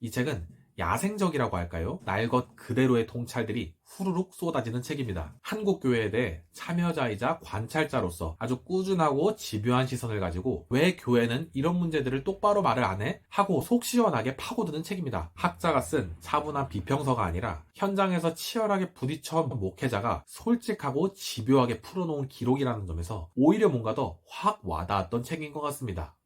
이 책은 야생적이라고 할까요? 날 것 그대로의 통찰들이 후루룩 쏟아지는 책입니다. 한국 교회에 대해 참여자이자 관찰자로서 아주 꾸준하고 집요한 시선을 가지고 왜 교회는 이런 문제들을 똑바로 말을 안 해? 하고 속 시원하게 파고드는 책입니다. 학자가 쓴 차분한 비평서가 아니라 현장에서 치열하게 부딪혀온 목회자가 솔직하고 집요하게 풀어놓은 기록이라는 점에서 오히려 뭔가 더 확 와닿았던 책인 것 같습니다.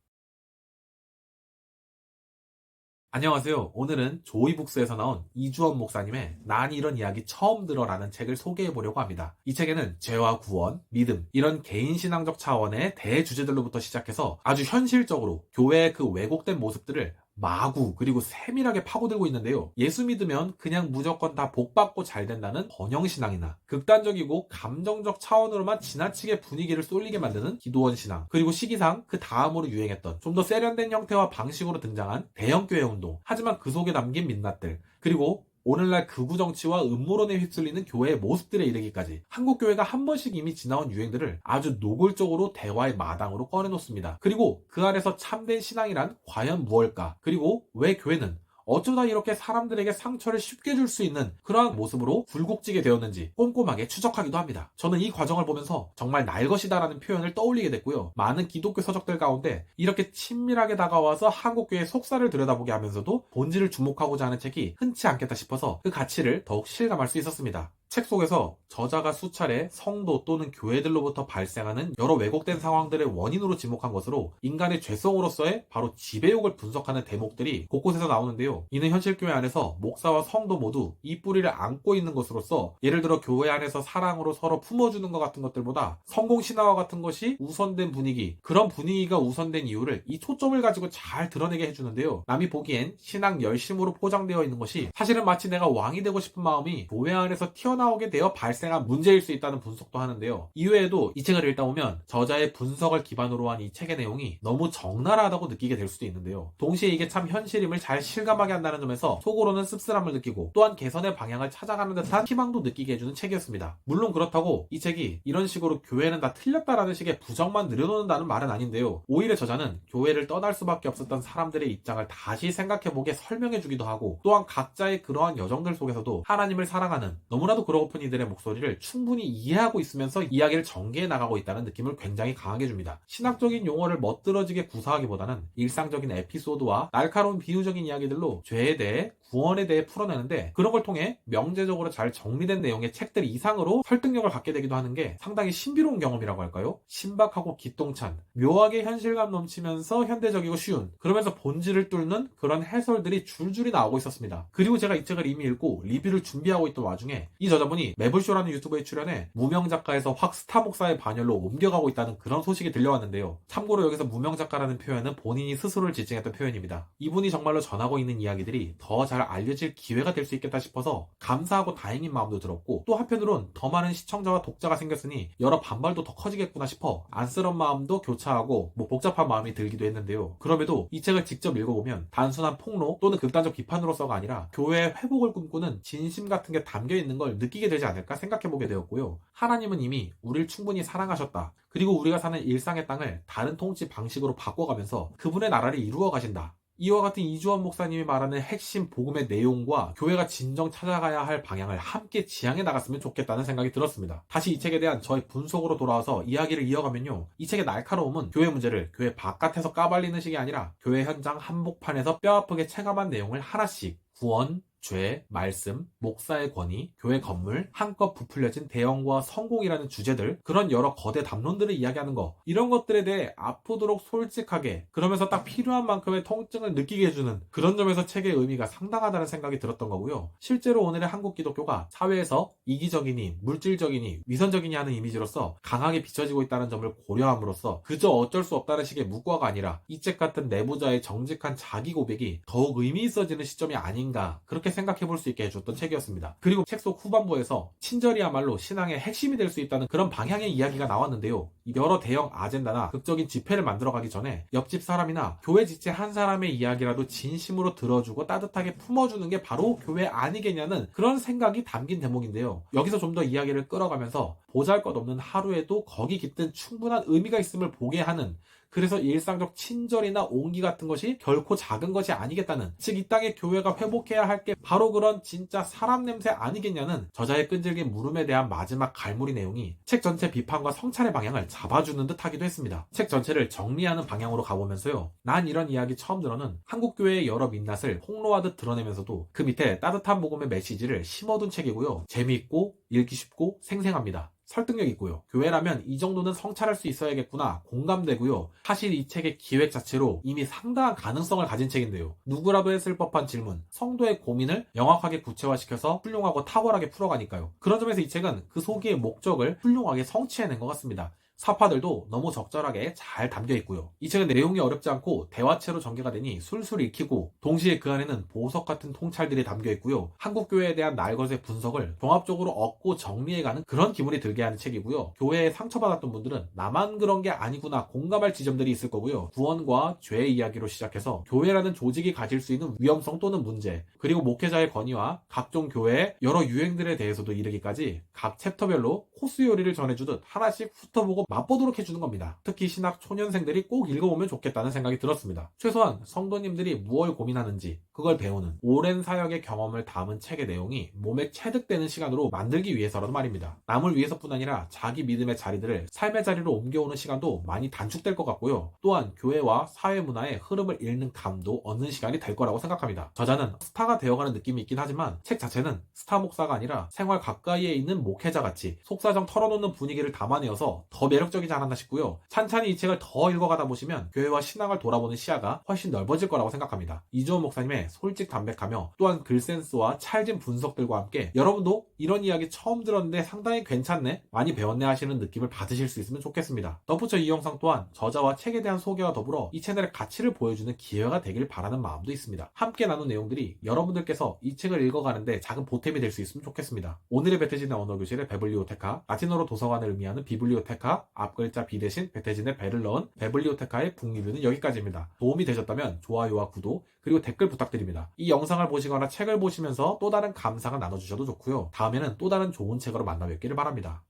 안녕하세요. 오늘은 조이북스에서 나온 이주원 목사님의 난 이런 이야기 처음 들어라는 책을 소개해 보려고 합니다. 이 책에는 죄와 구원, 믿음, 이런 개인신앙적 차원의 대주제들로부터 시작해서 아주 현실적으로 교회의 그 왜곡된 모습들을 마구 그리고 세밀하게 파고들고 있는데요. 예수 믿으면 그냥 무조건 다 복받고 잘 된다는 번영신앙이나 극단적이고 감정적 차원으로만 지나치게 분위기를 쏠리게 만드는 기도원 신앙, 그리고 시기상 그 다음으로 유행했던 좀 더 세련된 형태와 방식으로 등장한 대형교회 운동, 하지만 그 속에 담긴 민낯들, 그리고 오늘날 극우 정치와 음모론에 휩쓸리는 교회의 모습들에 이르기까지 한국 교회가 한 번씩 이미 지나온 유행들을 아주 노골적으로 대화의 마당으로 꺼내놓습니다. 그리고 그 안에서 참된 신앙이란 과연 무엇일까? 그리고 왜 교회는 어쩌다 이렇게 사람들에게 상처를 쉽게 줄 수 있는 그러한 모습으로 굴곡지게 되었는지 꼼꼼하게 추적하기도 합니다. 저는 이 과정을 보면서 정말 날 것이다라는 표현을 떠올리게 됐고요. 많은 기독교 서적들 가운데 이렇게 친밀하게 다가와서 한국교회의 속살을 들여다보게 하면서도 본질을 주목하고자 하는 책이 흔치 않겠다 싶어서 그 가치를 더욱 실감할 수 있었습니다. 책 속에서 저자가 수차례 성도 또는 교회들로부터 발생하는 여러 왜곡된 상황들의 원인으로 지목한 것으로 인간의 죄성으로서의 바로 지배욕을 분석하는 대목들이 곳곳에서 나오는데요. 이는 현실교회 안에서 목사와 성도 모두 이 뿌리를 안고 있는 것으로서, 예를 들어 교회 안에서 사랑으로 서로 품어주는 것 같은 것들보다 성공신화와 같은 것이 우선된 분위기, 그런 분위기가 우선된 이유를 이 초점을 가지고 잘 드러내게 해주는데요. 남이 보기엔 신앙 열심으로 포장되어 있는 것이 사실은 마치 내가 왕이 되고 싶은 마음이 교회 안에서 튀어나오게 되어 발생한 문제일 수 있다는 분석도 하는데요. 이외에도 이 책을 읽다 보면 저자의 분석을 기반으로 한 이 책의 내용이 너무 적나라하다고 느끼게 될 수도 있는데요. 동시에 이게 참 현실임을 잘 실감하게 한다는 점에서 속으로는 씁쓸함을 느끼고 또한 개선의 방향을 찾아가는 듯한 희망도 느끼게 해주는 책이었습니다. 물론 그렇다고 이 책이 이런 식으로 교회는 다 틀렸다라는 식의 부정만 늘여놓는다는 말은 아닌데요. 오히려 저자는 교회를 떠날 수밖에 없었던 사람들의 입장을 다시 생각해보게 설명해주기도 하고, 또한 각자의 그러한 여정들 속에서도 하나님을 사랑하는 너무나도 그러고픈 이들의 목소리를 충분히 이해하고 있으면서 이야기를 전개해 나가고 있다는 느낌을 굉장히 강하게 줍니다. 신학적인 용어를 멋들어지게 구사하기보다는 일상적인 에피소드와 날카로운 비유적인 이야기들로 죄에 대해, 구원에 대해 풀어내는데, 그런 걸 통해 명제적으로 잘 정리된 내용의 책들 이상으로 설득력을 갖게 되기도 하는 게 상당히 신비로운 경험이라고 할까요? 신박하고 기똥찬, 묘하게 현실감 넘치면서 현대적이고 쉬운, 그러면서 본질을 뚫는 그런 해설들이 줄줄이 나오고 있었습니다. 그리고 제가 이 책을 이미 읽고 리뷰를 준비하고 있던 와중에 이 저자분이 매블쇼라는 유튜브에 출연해 무명 작가에서 확 스타 목사의 반열로 옮겨가고 있다는 그런 소식이 들려왔는데요. 참고로 여기서 무명 작가라는 표현은 본인이 스스로를 지칭했던 표현입니다. 이분이 정말로 전하고 있는 이야기들이 더 잘 알려질 기회가 될 수 있겠다 싶어서 감사하고 다행인 마음도 들었고, 또 한편으론 더 많은 시청자와 독자가 생겼으니 여러 반발도 더 커지겠구나 싶어 안쓰러운 마음도 교차하고 복잡한 마음이 들기도 했는데요. 그럼에도 이 책을 직접 읽어보면 단순한 폭로 또는 극단적 비판으로서가 아니라 교회의 회복을 꿈꾸는 진심 같은 게 담겨 있는 걸 느끼게 되지 않을까 생각해보게 되었고요. 하나님은 이미 우리를 충분히 사랑하셨다. 그리고 우리가 사는 일상의 땅을 다른 통치 방식으로 바꿔가면서 그분의 나라를 이루어 가신다. 이와 같은 이주원 목사님이 말하는 핵심 복음의 내용과 교회가 진정 찾아가야 할 방향을 함께 지향해 나갔으면 좋겠다는 생각이 들었습니다. 다시 이 책에 대한 저의 분석으로 돌아와서 이야기를 이어가면요. 이 책의 날카로움은 교회 문제를 교회 바깥에서 까발리는 식이 아니라 교회 현장 한복판에서 뼈아프게 체감한 내용을 하나씩, 구원, 죄, 말씀, 목사의 권위, 교회 건물, 한껏 부풀려진 대형과 성공이라는 주제들, 그런 여러 거대 담론들을 이야기하는 거, 이런 것들에 대해 아프도록 솔직하게, 그러면서 딱 필요한 만큼의 통증을 느끼게 해주는 그런 점에서 책의 의미가 상당하다는 생각이 들었던 거고요. 실제로 오늘의 한국 기독교가 사회에서 이기적이니 물질적이니 위선적이니 하는 이미지로서 강하게 비춰지고 있다는 점을 고려함으로써 그저 어쩔 수 없다는 식의 묵과가 아니라 이 책 같은 내부자의 정직한 자기 고백이 더욱 의미 있어지는 시점이 아닌가, 그렇게 생각해 볼 수 있게 해줬던 책이었습니다. 그리고 책 속 후반부에서 친절이야말로 신앙의 핵심이 될 수 있다는 그런 방향의 이야기가 나왔는데요. 여러 대형 아젠다나 극적인 집회를 만들어가기 전에 옆집 사람이나 교회 지체 한 사람의 이야기라도 진심으로 들어주고 따뜻하게 품어주는 게 바로 교회 아니겠냐는 그런 생각이 담긴 대목인데요. 여기서 좀 더 이야기를 끌어가면서 보잘것없는 하루에도 거기 깃든 충분한 의미가 있음을 보게 하는 그래서 일상적 친절이나 온기 같은 것이 결코 작은 것이 아니겠다는, 즉 이 땅의 교회가 회복해야 할 게 바로 그런 진짜 사람 냄새 아니겠냐는 저자의 끈질긴 물음에 대한 마지막 갈무리 내용이 책 전체 비판과 성찰의 방향을 잡아주는 듯 하기도 했습니다. 책 전체를 정리하는 방향으로 가보면서요, 난 이런 이야기 처음 들어는 한국교회의 여러 민낯을 폭로하듯 드러내면서도 그 밑에 따뜻한 복음의 메시지를 심어둔 책이고요, 재미있고 읽기 쉽고 생생합니다. 설득력 있고요. 교회라면 이 정도는 성찰할 수 있어야겠구나 공감되고요. 사실 이 책의 기획 자체로 이미 상당한 가능성을 가진 책인데요. 누구라도 했을 법한 질문, 성도의 고민을 명확하게 구체화시켜서 훌륭하고 탁월하게 풀어가니까요. 그런 점에서 이 책은 그 소기의 목적을 훌륭하게 성취해낸 것 같습니다. 사파들도 너무 적절하게 잘 담겨 있고요. 이 책은 내용이 어렵지 않고 대화체로 전개가 되니 술술 읽히고, 동시에 그 안에는 보석 같은 통찰들이 담겨 있고요. 한국교회에 대한 날것의 분석을 종합적으로 얻고 정리해가는 그런 기분이 들게 하는 책이고요. 교회에 상처받았던 분들은 나만 그런 게 아니구나 공감할 지점들이 있을 거고요. 구원과 죄의 이야기로 시작해서 교회라는 조직이 가질 수 있는 위험성 또는 문제, 그리고 목회자의 건의와 각종 교회의 여러 유행들에 대해서도 이르기까지 각 챕터별로 코스 요리를 전해주듯 하나씩 훑어보고 맛보도록 해주는 겁니다. 특히 신학 초년생들이 꼭 읽어보면 좋겠다는 생각이 들었습니다. 최소한 성도님들이 무엇을 고민하는지 그걸 배우는 오랜 사역의 경험을 담은 책의 내용이 몸에 체득되는 시간으로 만들기 위해서라도 말입니다. 남을 위해서뿐 아니라 자기 믿음의 자리들을 삶의 자리로 옮겨오는 시간도 많이 단축될 것 같고요. 또한 교회와 사회 문화의 흐름을 읽는 감도 얻는 시간이 될 거라고 생각합니다. 저자는 스타가 되어가는 느낌이 있긴 하지만 책 자체는 스타 목사가 아니라 생활 가까이에 있는 목회자같이 속사정 털어놓는 분위기를 담아내어서 더 매력적이지 않았나 싶고요. 찬찬히 이 책을 더 읽어가다 보시면 교회와 신앙을 돌아보는 시야가 훨씬 넓어질 거라고 생각합니다. 이주원 목사님의 솔직 담백하며 또한 글센스와 찰진 분석들과 함께 여러분도 이런 이야기 처음 들었는데 상당히 괜찮네, 많이 배웠네 하시는 느낌을 받으실 수 있으면 좋겠습니다. 덧붙여 이 영상 또한 저자와 책에 대한 소개와 더불어 이 채널의 가치를 보여주는 기회가 되길 바라는 마음도 있습니다. 함께 나눈 내용들이 여러분들께서 이 책을 읽어가는데 작은 보탬이 될 수 있으면 좋겠습니다. 오늘의 배태진의 언어교실의 베블리오테카, 라틴어로 도서관을 의미하는 비블리오테카, 앞글자 B 대신 배태진의 배를 넣은 베블리오테카의 북리뷰는 여기까지입니다. 도움이 되셨다면 좋아요와 구독, 그리고 댓글 부탁드립니다. 이 영상을 보시거나 책을 보시면서 또 다른 감상을 나눠주셔도 좋고요. 다음에는 또 다른 좋은 책으로 만나 뵙기를 바랍니다.